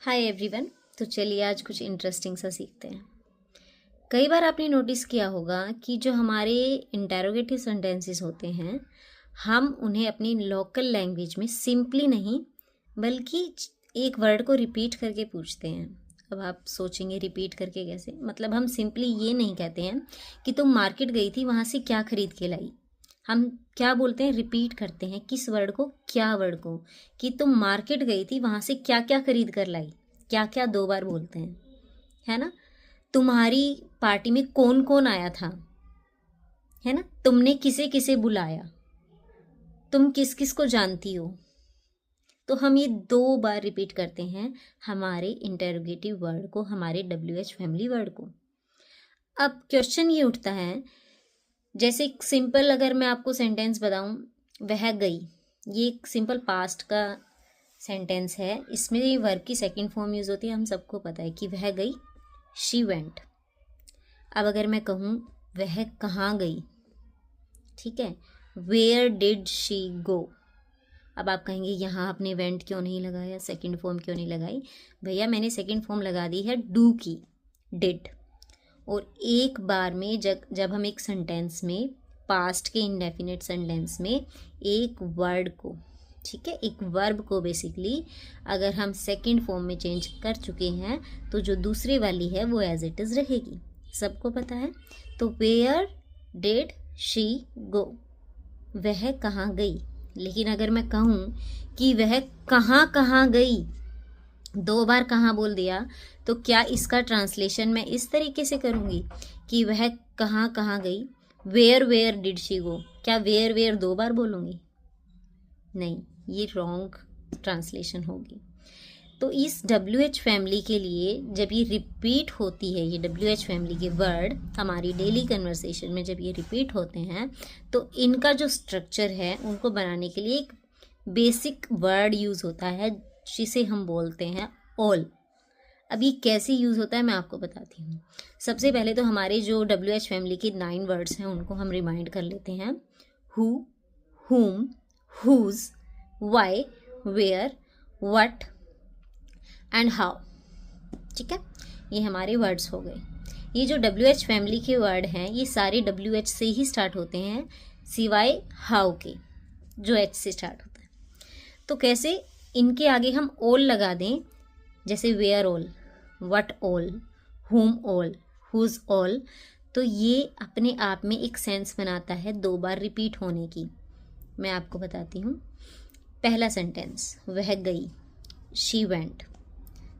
Hi everyone. तो चलिए आज कुछ इंटरेस्टिंग सा सीखते हैं। कई बार आपने नोटिस किया होगा कि जो हमारे इंटेरोगेटिव सेंटेंसेस होते हैं, हम उन्हें अपनी लोकल लैंग्वेज में सिंपली नहीं बल्कि एक वर्ड को रिपीट करके पूछते हैं। अब आप सोचेंगे रिपीट करके कैसे? मतलब हम सिंपली ये नहीं कहते हैं कि तुम मार्केट गई थी, वहाँ से क्या खरीद के लाई। हम क्या बोलते हैं? रिपीट करते हैं। किस वर्ड को? क्या वर्ड को? कि तुम मार्केट गई थी, वहाँ से क्या क्या खरीद कर लाई। क्या क्या दो बार बोलते हैं, है ना। तुम्हारी पार्टी में कौन कौन आया था, है ना। तुमने किसे किसे बुलाया, तुम किस किस को जानती हो। तो हम ये दो बार रिपीट करते हैं हमारे इंटेरोगेटिव वर्ड को, हमारे WH फैमिली वर्ड को। अब क्वेश्चन ये उठता है, जैसे सिंपल अगर मैं आपको सेंटेंस बताऊं, वह गई, ये एक सिंपल पास्ट का सेंटेंस है। इसमें ये वर्ब की सेकंड फॉर्म यूज़ होती है। हम सबको पता है कि वह गई, शी वेंट। अब अगर मैं कहूँ वह कहाँ गई, ठीक है, वेयर डिड शी गो। अब आप कहेंगे यहाँ आपने वेंट क्यों नहीं लगाया, सेकंड फॉर्म क्यों नहीं लगाई? भैया मैंने सेकंड फॉर्म लगा दी है डू की, डिड। और एक बार में जब हम एक सेंटेंस में, पास्ट के इंडेफिनिट सेंटेंस में एक वर्ड को, ठीक है, एक वर्ब को बेसिकली अगर हम सेकंड फॉर्म में चेंज कर चुके हैं तो जो दूसरी वाली है वो एज इट इज़ रहेगी। सबको पता है। तो वेयर डिड शी गो, वह कहाँ गई। लेकिन अगर मैं कहूँ कि वह कहाँ कहाँ गई, दो बार कहाँ बोल दिया, तो क्या इसका ट्रांसलेशन मैं इस तरीके से करूँगी कि वह कहाँ कहाँ गई, where where did she go. क्या वेयर वेयर दो बार बोलूँगी? नहीं, ये रॉन्ग ट्रांसलेशन होगी। तो इस WH फैमिली के लिए जब ये रिपीट होती है, ये WH फैमिली के वर्ड हमारी डेली कन्वर्सेशन में जब ये रिपीट होते हैं, तो इनका जो स्ट्रक्चर है उनको बनाने के लिए एक बेसिक वर्ड यूज़ होता है जिसे हम बोलते हैं ऑल। अब ये कैसे यूज़ होता है मैं आपको बताती हूँ। सबसे पहले तो हमारे जो WH फैमिली के 9 वर्ड्स हैं उनको हम रिमाइंड कर लेते हैं। Who, whom, whose, why, where, what and how. ठीक है, ये हमारे वर्ड्स हो गए। ये जो WH फैमिली के वर्ड हैं ये सारे WH से ही स्टार्ट होते हैं सिवाय हाउ के, जो H से स्टार्ट होता है। तो कैसे इनके आगे हम ऑल लगा दें, जैसे where all, what all, whom all, whose all, तो ये अपने आप में एक सेंस बनाता है दो बार रिपीट होने की। मैं आपको बताती हूँ। पहला सेंटेंस, वह गई, शी वेंट।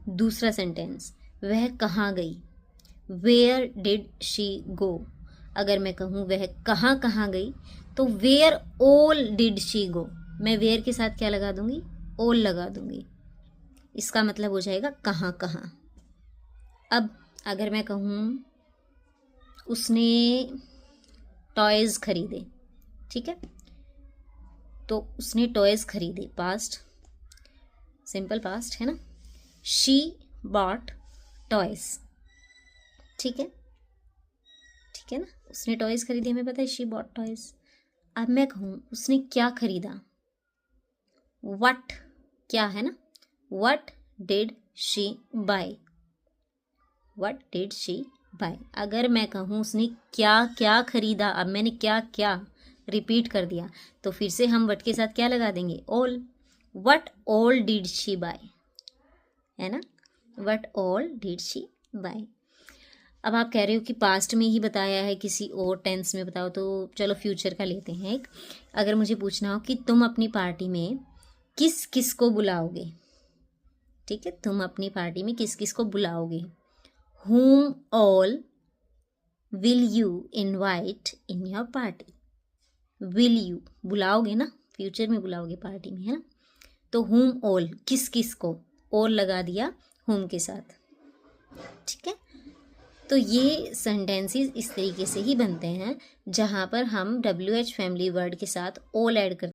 दूसरा सेंटेंस, वह कहाँ गई, वेयर डिड शी गो। अगर मैं कहूँ वह कहाँ कहाँ गई, तो where all did she go. मैं वेयर के साथ क्या लगा दूंगी? ऑल लगा दूंगी। इसका मतलब हो जाएगा कहाँ कहाँ। अब अगर मैं कहूँ उसने टॉयज़ खरीदे, ठीक है, तो उसने टॉयज़ खरीदे, पास्ट, सिंपल पास्ट है ना। शी बॉट टॉयज़, ठीक है, ठीक है ना। उसने टॉयज़ खरीदे, हमें पता है शी बॉट टॉयज़। अब मैं कहूँ उसने क्या खरीदा, व्हाट, क्या है ना, what did she buy, what did she buy. अगर मैं कहूँ उसने क्या क्या खरीदा, अब मैंने क्या क्या रिपीट कर दिया, तो फिर से हम व्हाट के साथ क्या लगा देंगे? All. What all did she buy, है ना, what all did she buy. अब आप कह रहे हो कि पास्ट में ही बताया है, किसी और टेंस में बताओ, तो चलो फ्यूचर का लेते हैं एक। अगर मुझे पूछना हो कि तुम अपनी पार्टी में किस किस को बुलाओगे, ठीक है, तुम अपनी पार्टी में किस किस को बुलाओगे, whom all will you invite in your party। will you बुलाओगे ना, फ्यूचर में बुलाओगे पार्टी में, है ना। तो whom all, किस किस को, और लगा दिया whom के साथ, ठीक है। तो ये सेंटेंसेस इस तरीके से ही बनते हैं जहाँ पर हम WH फैमिली वर्ड के साथ ऑल ऐड करते हैं।